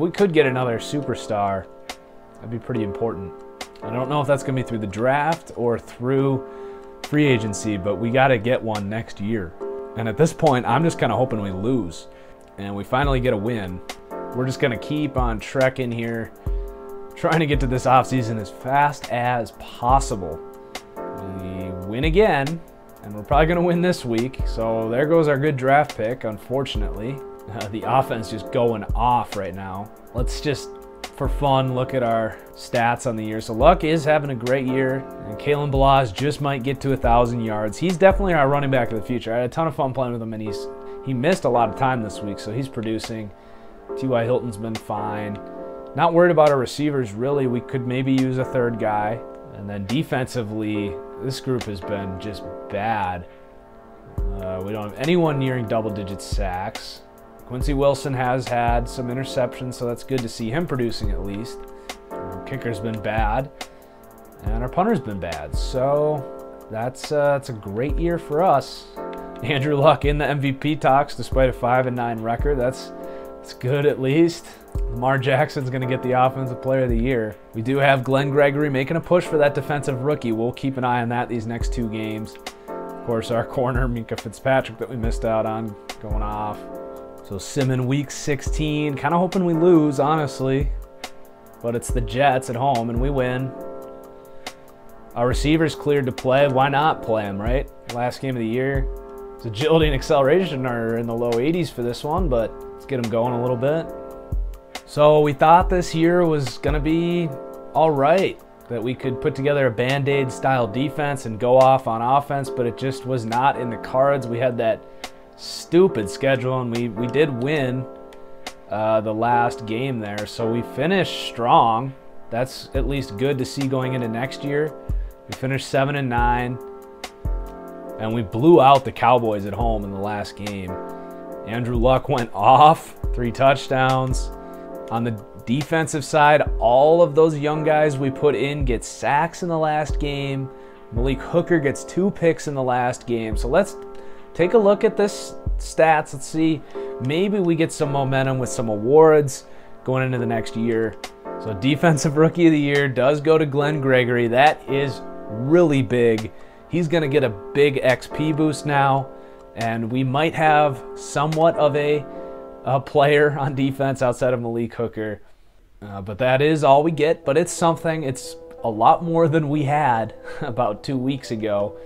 we could get another superstar, that'd be pretty important. I don't know if that's going to be through the draft or through free agency, but we got to get one next year. And at this point, I'm just kind of hoping we lose and we finally get a win. We're just going to keep on trekking here, trying to get to this offseason as fast as possible. We win again, and we're probably going to win this week. So there goes our good draft pick, unfortunately. The offense just going off right now. Let's just, for fun, look at our stats on the year. So Luck is having a great year, and Kalen Balazs just might get to 1,000 yards. He's definitely our running back of the future. I had a ton of fun playing with him, and he missed a lot of time this week, so he's producing. T.Y. Hilton's been fine. Not worried about our receivers, really. We could maybe use a third guy. And then defensively, this group has been just bad. We don't have anyone nearing double-digit sacks. Quincy Wilson has had some interceptions, so that's good to see him producing at least. Our kicker's been bad, and our punter's been bad. So that's a great year for us. Andrew Luck in the MVP talks despite a 5-9 record. That's good at least. Lamar Jackson's going to get the Offensive Player of the Year. We do have Glenn Gregory making a push for that defensive rookie. We'll keep an eye on that these next 2 games. Of course, our corner, Minkah Fitzpatrick, that we missed out on, going off. So Simmons week 16. Kind of hoping we lose, honestly. But it's the Jets at home, and we win. Our receivers cleared to play. Why not play them, right? Last game of the year. His agility and acceleration are in the low 80s for this one, but let's get them going a little bit. So we thought this year was going to be all right, that we could put together a Band-Aid style defense and go off on offense, but it just was not in the cards. We had that stupid schedule, and we did win the last game there, so we finished strong. That's at least good to see going into next year. We finished 7-9, and we blew out the Cowboys at home in the last game. Andrew Luck went off, 3 touchdowns. On the defensive side, all of those young guys we put in get sacks in the last game. Malik Hooker gets 2 picks in the last game. So let's take a look at this stats. Let's see, maybe we get some momentum with some awards going into the next year. So Defensive Rookie of the Year does go to Glenn Gregory. That is really big. He's going to get a big XP boost now, and we might have somewhat of a player on defense outside of Malik Hooker. But that is all we get, but it's something. It's a lot more than we had about 2 weeks ago.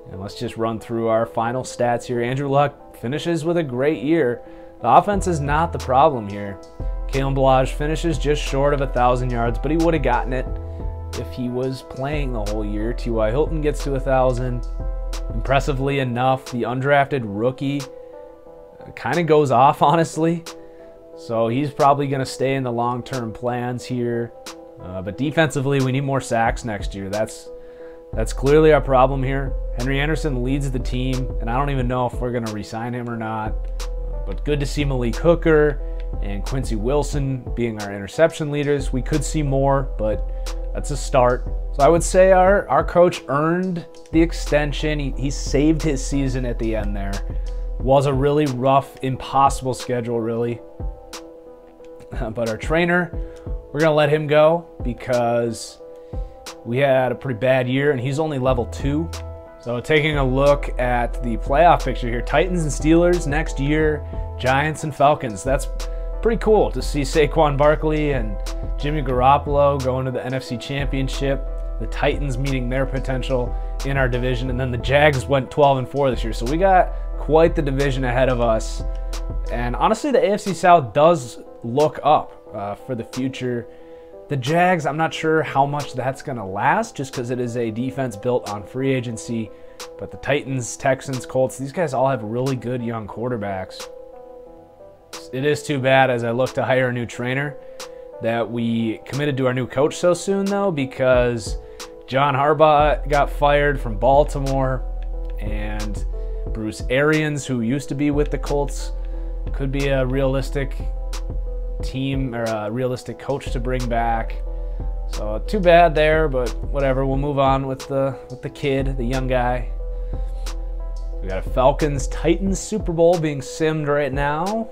And let's just run through our final stats here. Andrew Luck finishes with a great year. The offense is not the problem here. Kalen Balazs finishes just short of 1,000 yards, but he would have gotten it if he was playing the whole year. T.Y. Hilton gets to 1,000. Impressively enough, the undrafted rookie kind of goes off, honestly. So he's probably going to stay in the long-term plans here. But defensively, we need more sacks next year. That's clearly our problem here. Henry Anderson leads the team, and I don't even know if we're going to re-sign him or not. But good to see Malik Hooker and Quincy Wilson being our interception leaders. We could see more, but that's a start. So I would say our coach earned the extension. He saved his season at the end there. Was a really rough, impossible schedule, really. But our trainer, we're going to let him go because we had a pretty bad year, and he's only level 2. So taking a look at the playoff picture here, Titans and Steelers next year, Giants and Falcons. That's pretty cool to see Saquon Barkley and Jimmy Garoppolo going to the NFC Championship. The Titans meeting their potential in our division, and then the Jags went 12-4 this year. So we got quite the division ahead of us. And honestly, the AFC South does look up for the future. The Jags, I'm not sure how much that's going to last just because it is a defense built on free agency. But the Titans, Texans, Colts, these guys all have really good young quarterbacks. It is too bad as I look to hire a new trainer that we committed to our new coach so soon, though, because John Harbaugh got fired from Baltimore, and Bruce Arians, who used to be with the Colts, could be a realistic team or a realistic coach to bring back. So too bad there, but whatever. We'll move on with the kid, the young guy. We got a Falcons-Titans Super Bowl being simmed right now.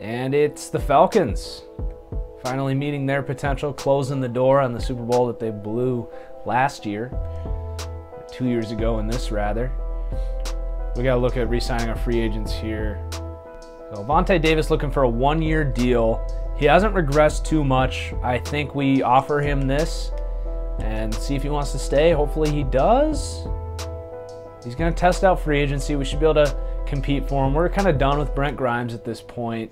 And it's the Falcons. Finally meeting their potential, closing the door on the Super Bowl that they blew last year. 2 years ago in this, rather. We got to look at re-signing our free agents here. So Vontae Davis looking for a 1-year deal. He hasn't regressed too much. I think we offer him this and see if he wants to stay. Hopefully he does. He's going to test out free agency. We should be able to compete for him. We're kind of done with Brent Grimes at this point.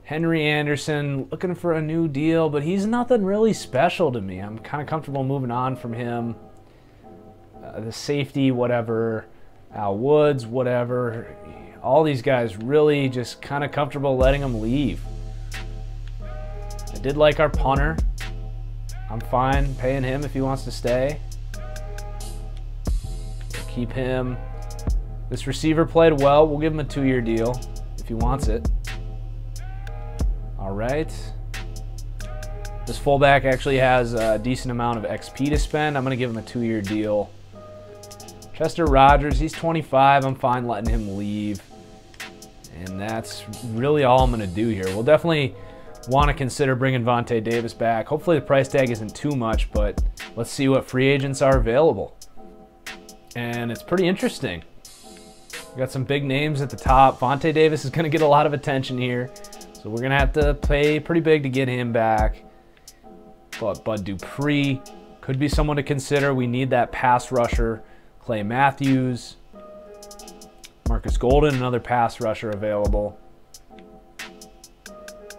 Henry Anderson looking for a new deal, but he's nothing really special to me. I'm kind of comfortable moving on from him. The safety, whatever. Al Woods, whatever. All these guys really just kind of comfortable letting them leave. I did like our punter. I'm fine paying him if he wants to stay. We'll keep him. This receiver played well. We'll give him a 2-year deal if he wants it. All right. This fullback actually has a decent amount of XP to spend. I'm going to give him a 2-year deal. Chester Rogers, he's 25. I'm fine letting him leave. And that's really all I'm going to do here. We'll definitely want to consider bringing Vontae Davis back. Hopefully the price tag isn't too much, but let's see what free agents are available. And it's pretty interesting. We got some big names at the top. Vontae Davis is going to get a lot of attention here. So we're going to have to pay pretty big to get him back. But Bud Dupree could be someone to consider. We need that pass rusher. Clay Matthews. Marcus Golden, another pass rusher available.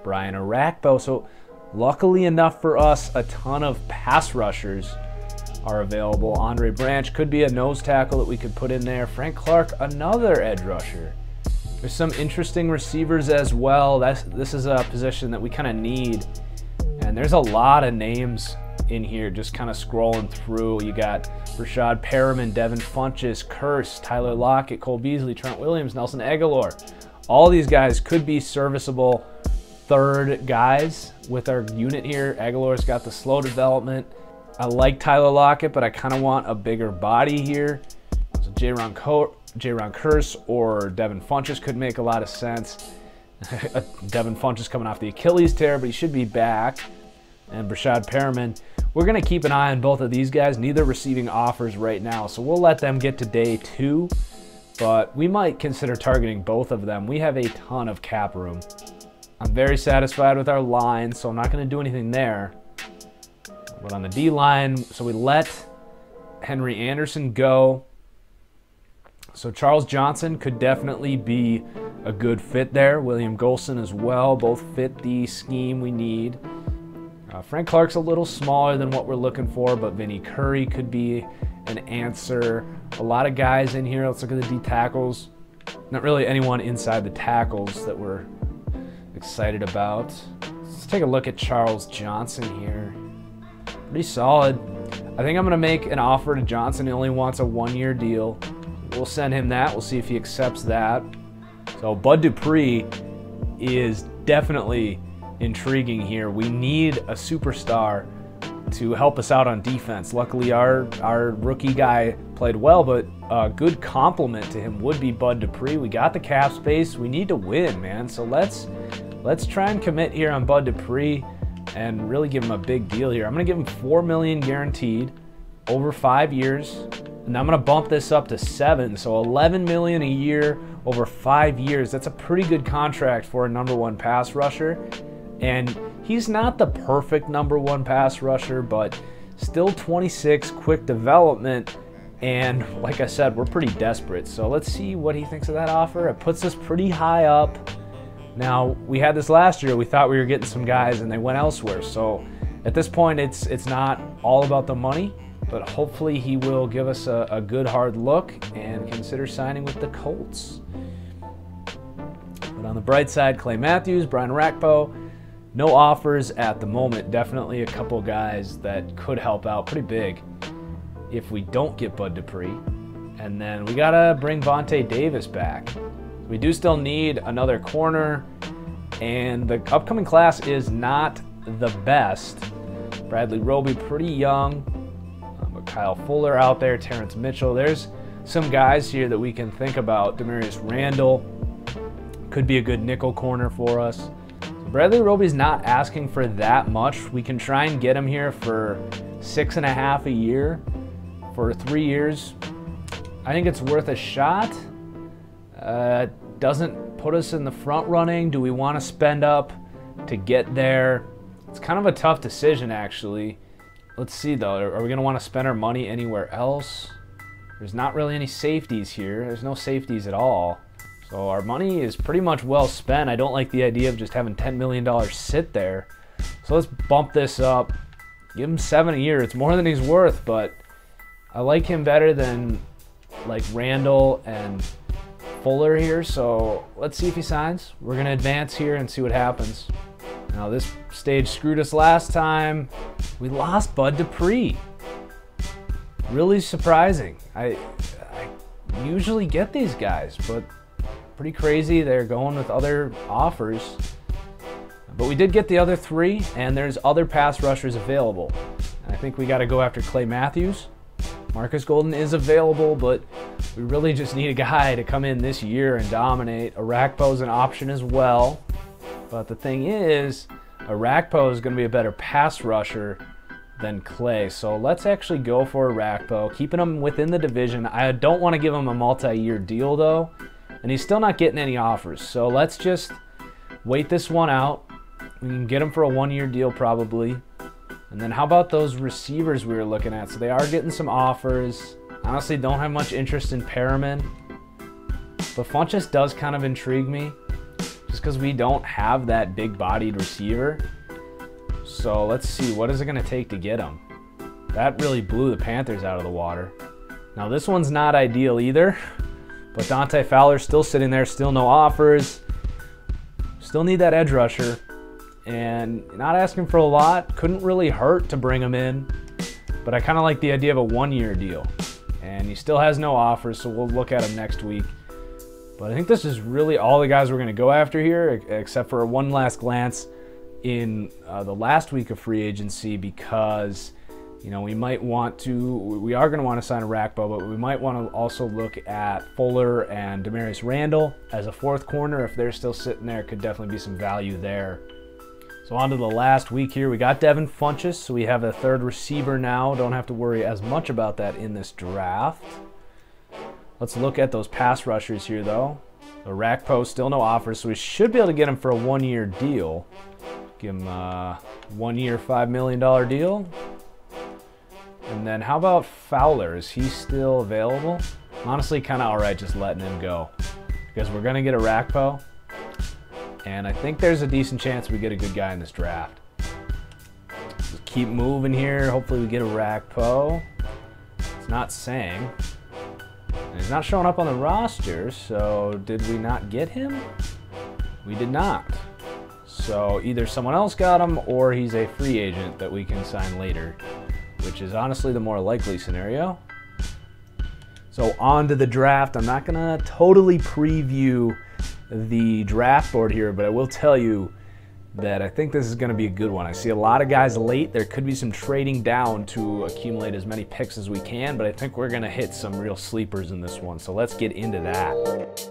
Brian Arakpo. So luckily enough for us, a ton of pass rushers are available. Andre Branch could be a nose tackle that we could put in there. Frank Clark, another edge rusher. There's some interesting receivers as well. This is a position that we kind of need. And there's a lot of names in here just kind of scrolling through. You got Rashad Perriman, Devin Funchess, Curse, Tyler Lockett, Cole Beasley, Trent Williams, Nelson Aguilar. All these guys could be serviceable third guys with our unit here. Aguilar's got the slow development. I like Tyler Lockett, but I kind of want a bigger body here. So J-Ron Curse or Devin Funchess could make a lot of sense. Devin Funchess coming off the Achilles tear, but he should be back. And Rashad Perriman. We're going to keep an eye on both of these guys. Neither receiving offers right now, so we'll let them get to day 2. But we might consider targeting both of them. We have a ton of cap room. I'm very satisfied with our line, so I'm not going to do anything there. But on the D-line, so we let Henry Anderson go. So Charles Johnson could definitely be a good fit there. William Golson as well. Both fit the scheme we need. Frank Clark's a little smaller than what we're looking for, but Vinny Curry could be an answer. A lot of guys in here. Let's look at the D tackles. Not really anyone inside the tackles that we're excited about. Let's take a look at Charles Johnson here. Pretty solid. I think I'm going to make an offer to Johnson. He only wants a 1-year deal. We'll send him that. We'll see if he accepts that. So Bud Dupree is definitely intriguing here. We need a superstar to help us out on defense. Luckily, our rookie guy played well, but a good compliment to him would be Bud Dupree. We got the cap space. We need to win, man. So let's try and commit here on Bud Dupree and really give him a big deal here. I'm going to give him $4 million guaranteed over 5 years, and I'm going to bump this up to 7, so $11 million a year over 5 years. That's a pretty good contract for a #1 pass rusher. And he's not the perfect #1 pass rusher, but still 26, quick development. And like I said, we're pretty desperate. So let's see what he thinks of that offer. It puts us pretty high up. Now, we had this last year. We thought we were getting some guys and they went elsewhere. So at this point, it's not all about the money, but hopefully he will give us a good hard look and consider signing with the Colts. But on the bright side, Clay Matthews, Brian Arakpo, no offers at the moment. Definitely a couple guys that could help out pretty big if we don't get Bud Dupree. And then we got to bring Vontae Davis back. We do still need another corner, and the upcoming class is not the best. Bradley Roby, pretty young, but Kyle Fuller out there, Terrence Mitchell. There's some guys here that we can think about. Demarius Randall Could be a good nickel corner for us. So Bradley Roby's not asking for that much. We can try and get him here for $6.5 a year for 3 years. I think it's worth a shot. Doesn't put us in the front running. Do we want to spend up to get there? It's kind of a tough decision, actually. Let's see, though. Are we going to want to spend our money anywhere else? There's not really any safeties here. There's no safeties at all. So our money is pretty much well spent. I don't like the idea of just having $10 million sit there. So let's bump this up. Give him $7 a year. It's more than he's worth, but I like him better than like Randall and Fuller here. So let's see if he signs. We're going to advance here and see what happens. Now this stage screwed us last time. We lost Bud Dupree. Really surprising. I usually get these guys, but pretty crazy. They're going with other offers. But we did get the other 3, and there's other pass rushers available. I think we got to go after Clay Matthews. Marcus Golden is available, but we really just need a guy to come in this year and dominate. Arakpo's an option as well. But the thing is, Arakpo is going to be a better pass rusher than Clay. So let's actually go for Arakpo, keeping him within the division. I don't want to give him a multi-year deal, though, and he's still not getting any offers. So let's just wait this one out. We can get him for a 1-year deal probably. And then how about those receivers we were looking at? So they are getting some offers. Honestly, don't have much interest in Perriman. But Funchess does kind of intrigue me, just because we don't have that big-bodied receiver. So let's see, what is it going to take to get him? That really blew the Panthers out of the water. Now this one's not ideal either, but Dante Fowler's still sitting there, still no offers. Still need that edge rusher, and not asking for a lot. Couldn't really hurt to bring him in, but I kind of like the idea of a 1-year deal. And he still has no offers, so we'll look at him next week. But I think this is really all the guys we're going to go after here, except for one last glance in the last week of free agency, because you know we are going to want to sign a Arakpo, but we might want to also look at Fuller and Demarius Randall as a 4th corner. If they're still sitting there, could definitely be some value there. So on to the last week here. We got Devin Funchess, so we have a 3rd receiver now. Don't have to worry as much about that in this draft. Let's look at those pass rushers here, though. Arakpo, still no offers, so we should be able to get him for a 1-year deal. Give him a 1-year, $5 million deal. And then how about Fowler? Is he still available? Honestly, kind of all right just letting him go, because we're going to get Arakpo, and I think there's a decent chance we get a good guy in this draft. Just keep moving here. Hopefully we get Arakpo. It's not saying. And he's not showing up on the roster, so did we not get him? We did not. So either someone else got him or he's a free agent that we can sign later, which is honestly the more likely scenario. So on to the draft. I'm not going to totally preview the draft board here, but I will tell you that I think this is going to be a good one. I see a lot of guys late. There could be some trading down to accumulate as many picks as we can, but I think we're going to hit some real sleepers in this one. So let's get into that.